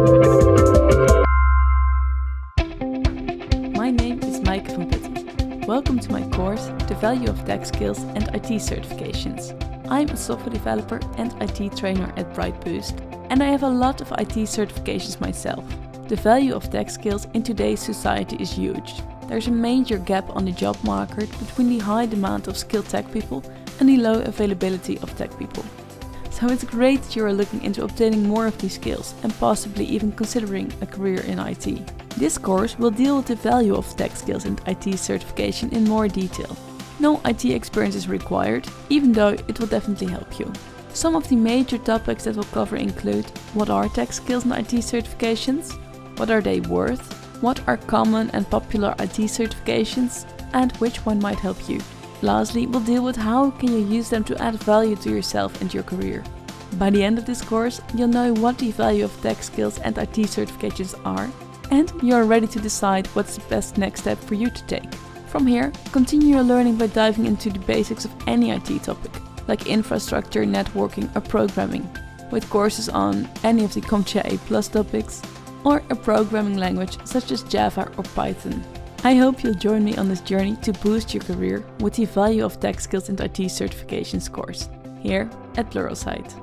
My name is Maaike van Putten. Welcome to my course, The Value of Tech Skills and IT Certifications. I'm a software developer and IT trainer at Brightboost, and I have a lot of IT certifications myself. The value of tech skills in today's society is huge. There's a major gap on the job market between the high demand of skilled tech people and the low availability of tech people. So it's great that you are looking into obtaining more of these skills and possibly even considering a career in IT. This course will deal with the value of tech skills and IT certification in more detail. No IT experience is required, even though it will definitely help you. Some of the major topics that we'll cover include: what are tech skills and IT certifications? What are they worth? What are common and popular IT certifications? And which one might help you? Lastly, we'll deal with how can you use them to add value to yourself and your career. By the end of this course, you'll know what the value of tech skills and IT certifications are, and you're ready to decide what's the best next step for you to take. From here, continue your learning by diving into the basics of any IT topic, like infrastructure, networking or programming, with courses on any of the CompTIA A+ topics, or a programming language such as Java or Python. I hope you'll join me on this journey to boost your career with the Value of Tech Skills and IT Certifications course, here at Pluralsight.